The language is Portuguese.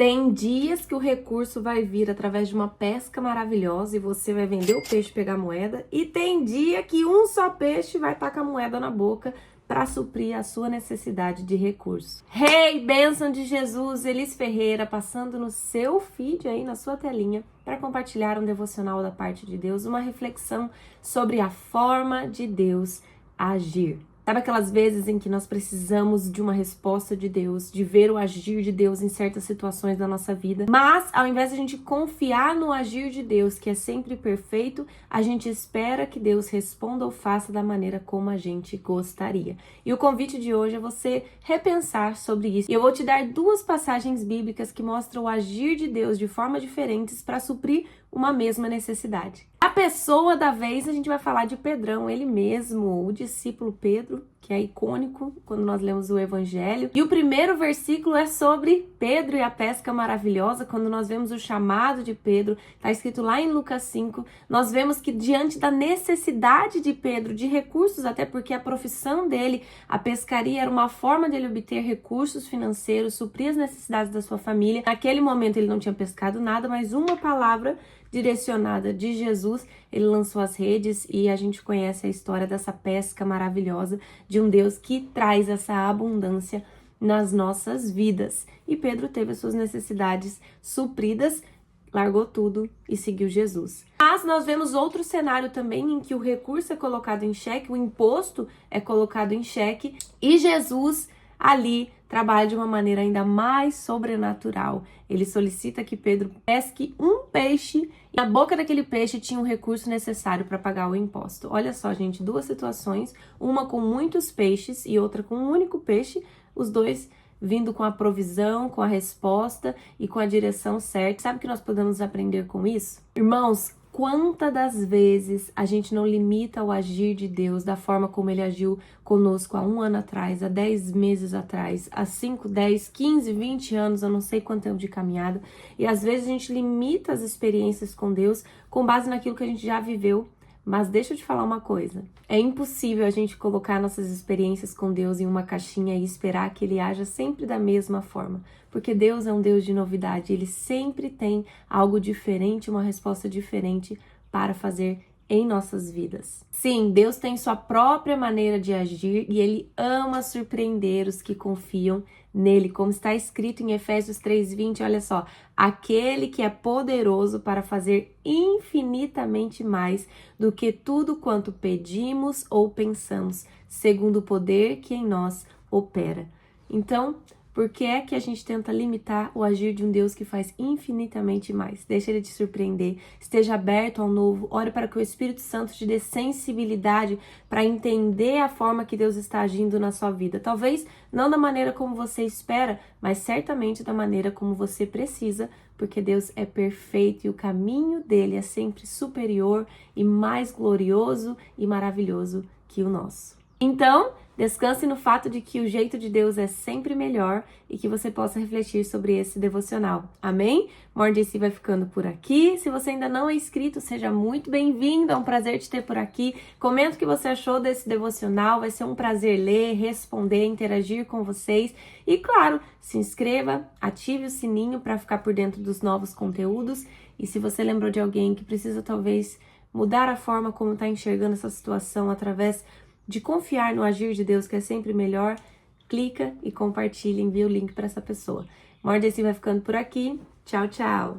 Tem dias que o recurso vai vir através de uma pesca maravilhosa e você vai vender o peixe e pegar a moeda. E tem dia que um só peixe vai estar com a moeda na boca para suprir a sua necessidade de recurso. Hey, bênção de Jesus, Elis Ferreira, passando no seu feed aí, na sua telinha, para compartilhar um devocional da parte de Deus, uma reflexão sobre a forma de Deus agir. Sabe aquelas vezes em que nós precisamos de uma resposta de Deus, de ver o agir de Deus em certas situações da nossa vida, mas ao invés de a gente confiar no agir de Deus, que é sempre perfeito, a gente espera que Deus responda ou faça da maneira como a gente gostaria. E o convite de hoje é você repensar sobre isso. E eu vou te dar duas passagens bíblicas que mostram o agir de Deus de formas diferentes para suprir uma mesma necessidade. A pessoa da vez, a gente vai falar de Pedrão, ele mesmo, o discípulo Pedro, que é icônico quando nós lemos o Evangelho. E o primeiro versículo é sobre Pedro e a pesca maravilhosa, quando nós vemos o chamado de Pedro, está escrito lá em Lucas 5, nós vemos que diante da necessidade de Pedro, de recursos, até porque a profissão dele, a pescaria, era uma forma de ele obter recursos financeiros, suprir as necessidades da sua família. Naquele momento ele não tinha pescado nada, mas uma palavra direcionada de Jesus, ele lançou as redes e a gente conhece a história dessa pesca maravilhosa de um Deus que traz essa abundância nas nossas vidas. E Pedro teve as suas necessidades supridas, largou tudo e seguiu Jesus. Mas nós vemos outro cenário também em que o recurso é colocado em xeque, o imposto é colocado em xeque e Jesus ali trabalha de uma maneira ainda mais sobrenatural. Ele solicita que Pedro pesque um peixe e na boca daquele peixe tinha o recurso necessário para pagar o imposto. Olha só, gente, duas situações, uma com muitos peixes e outra com um único peixe, os dois vindo com a provisão, com a resposta e com a direção certa. Sabe o que nós podemos aprender com isso? Irmãos, quantas das vezes a gente não limita o agir de Deus da forma como ele agiu conosco há 1 ano atrás, há 10 meses atrás, há 5, 10, 15, 20 anos, eu não sei quanto tempo de caminhada, e às vezes a gente limita as experiências com Deus com base naquilo que a gente já viveu. Mas deixa eu te falar uma coisa, é impossível a gente colocar nossas experiências com Deus em uma caixinha e esperar que ele haja sempre da mesma forma, porque Deus é um Deus de novidade, ele sempre tem algo diferente, uma resposta diferente para fazer em nossas vidas. Sim, Deus tem sua própria maneira de agir e ele ama surpreender os que confiam nele, como está escrito em Efésios 3:20, olha só, aquele que é poderoso para fazer infinitamente mais do que tudo quanto pedimos ou pensamos, segundo o poder que em nós opera. Então, por que é que a gente tenta limitar o agir de um Deus que faz infinitamente mais? Deixa ele te surpreender, esteja aberto ao novo, ore para que o Espírito Santo te dê sensibilidade para entender a forma que Deus está agindo na sua vida. Talvez não da maneira como você espera, mas certamente da maneira como você precisa, porque Deus é perfeito e o caminho dele é sempre superior e mais glorioso e maravilhoso que o nosso. Então, descanse no fato de que o jeito de Deus é sempre melhor e que você possa refletir sobre esse devocional. Amém? Morde-se vai ficando por aqui. Se você ainda não é inscrito, seja muito bem-vindo. É um prazer te ter por aqui. Comenta o que você achou desse devocional. Vai ser um prazer ler, responder, interagir com vocês. E, claro, se inscreva, ative o sininho para ficar por dentro dos novos conteúdos. E se você lembrou de alguém que precisa, talvez, mudar a forma como está enxergando essa situação através de confiar no agir de Deus, que é sempre melhor, clica e compartilha, envia o link para essa pessoa. Morde-se vai ficando por aqui. Tchau, tchau!